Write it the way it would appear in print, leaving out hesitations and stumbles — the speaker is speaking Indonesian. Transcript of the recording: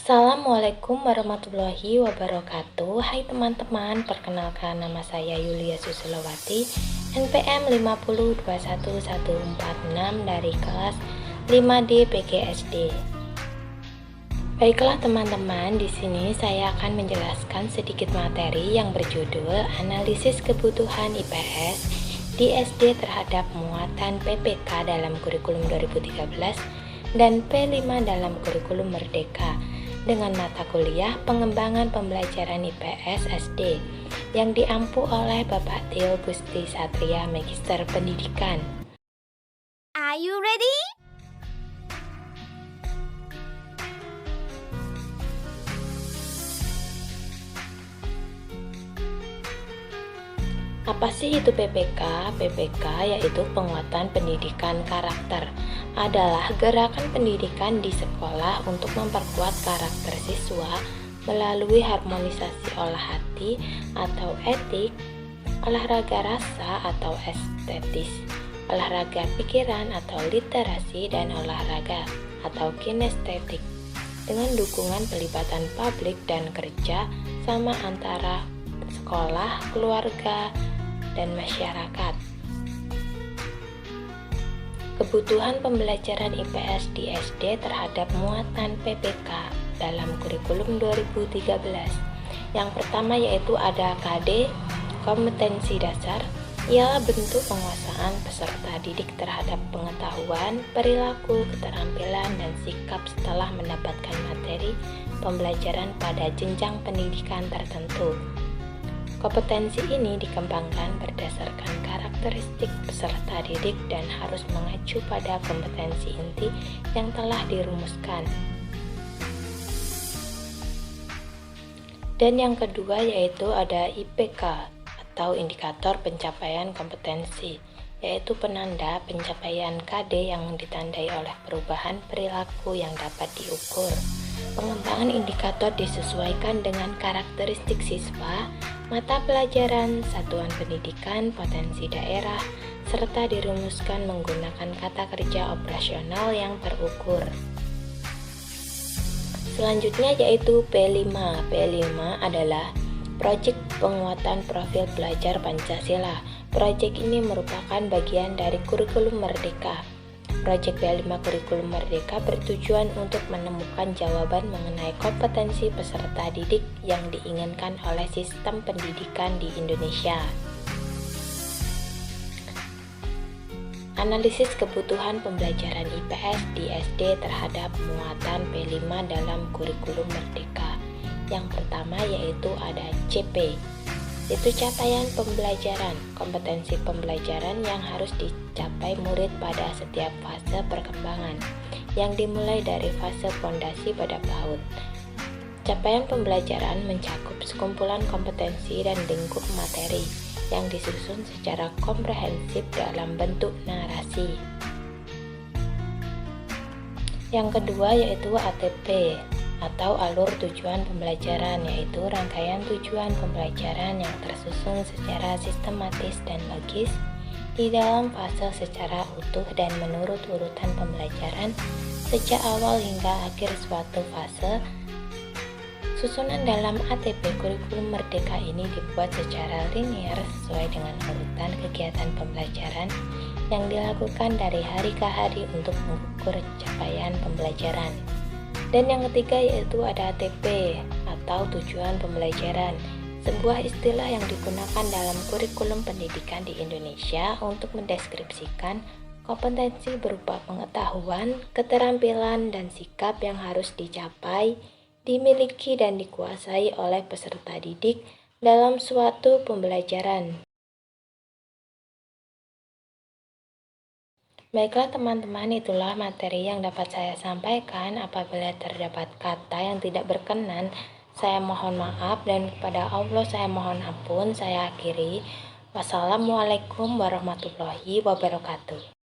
Assalamualaikum warahmatullahi wabarakatuh. Hai teman-teman, perkenalkan nama saya Yulia Susilowati, NPM 5021146 dari kelas 5D PGSD. Baiklah teman-teman, di sini saya akan menjelaskan sedikit materi yang berjudul Analisis Kebutuhan IPS di SD terhadap muatan PPK dalam kurikulum 2013 dan P5 dalam kurikulum Merdeka dengan mata kuliah Pengembangan Pembelajaran IPS SD yang diampu oleh Bapak Tio Gusti Satria, Magister Pendidikan. Are you ready? Apa sih itu PPK? PPK yaitu penguatan pendidikan karakter. Adalah gerakan pendidikan di sekolah untuk memperkuat karakter siswa melalui harmonisasi olah hati atau etik, olahraga rasa atau estetis, olahraga pikiran atau literasi, dan olahraga atau kinestetik dengan dukungan pelibatan publik dan kerja sama antara sekolah, keluarga, dan masyarakat. Kebutuhan pembelajaran IPS di SD terhadap muatan PPK dalam kurikulum 2013. Yang pertama yaitu ada KD, kompetensi dasar, ialah bentuk penguasaan peserta didik terhadap pengetahuan, perilaku, keterampilan, dan sikap setelah mendapatkan materi pembelajaran pada jenjang pendidikan tertentu. Kompetensi ini dikembangkan berdasarkan karakteristik peserta didik dan harus mengacu pada kompetensi inti yang telah dirumuskan. Dan yang kedua yaitu ada IPK atau indikator pencapaian kompetensi, yaitu penanda pencapaian KD yang ditandai oleh perubahan perilaku yang dapat diukur. Pengembangan indikator disesuaikan dengan karakteristik siswa, mata pelajaran, satuan pendidikan, potensi daerah, serta dirumuskan menggunakan kata kerja operasional yang terukur. Selanjutnya yaitu P5. P5 adalah Proyek Penguatan Profil Pelajar Pancasila. Proyek ini merupakan bagian dari kurikulum Merdeka. Proyek P5 Kurikulum Merdeka bertujuan untuk menemukan jawaban mengenai kompetensi peserta didik yang diinginkan oleh sistem pendidikan di Indonesia. Analisis kebutuhan pembelajaran IPS di SD terhadap muatan P5 dalam kurikulum Merdeka. Yang pertama yaitu ada CP, itu capaian pembelajaran, kompetensi pembelajaran yang harus dicapai murid pada setiap fase perkembangan, yang dimulai dari fase fondasi pada PAUD. Capaian pembelajaran mencakup sekumpulan kompetensi dan lingkup materi yang disusun secara komprehensif dalam bentuk narasi. Yang kedua yaitu ATP, atau alur tujuan pembelajaran, yaitu rangkaian tujuan pembelajaran yang tersusun secara sistematis dan logis di dalam fase secara utuh dan menurut urutan pembelajaran sejak awal hingga akhir suatu fase. Susunan dalam ATP Kurikulum Merdeka ini dibuat secara linear sesuai dengan urutan kegiatan pembelajaran yang dilakukan dari hari ke hari untuk mengukur capaian pembelajaran. Dan yang ketiga yaitu ada ATP atau tujuan pembelajaran, sebuah istilah yang digunakan dalam kurikulum pendidikan di Indonesia untuk mendeskripsikan kompetensi berupa pengetahuan, keterampilan, dan sikap yang harus dicapai, dimiliki, dan dikuasai oleh peserta didik dalam suatu pembelajaran. Baiklah teman-teman, itulah materi yang dapat saya sampaikan. Apabila terdapat kata yang tidak berkenan, saya mohon maaf, dan kepada Allah saya mohon ampun. Saya akhiri. Wassalamualaikum warahmatullahi wabarakatuh.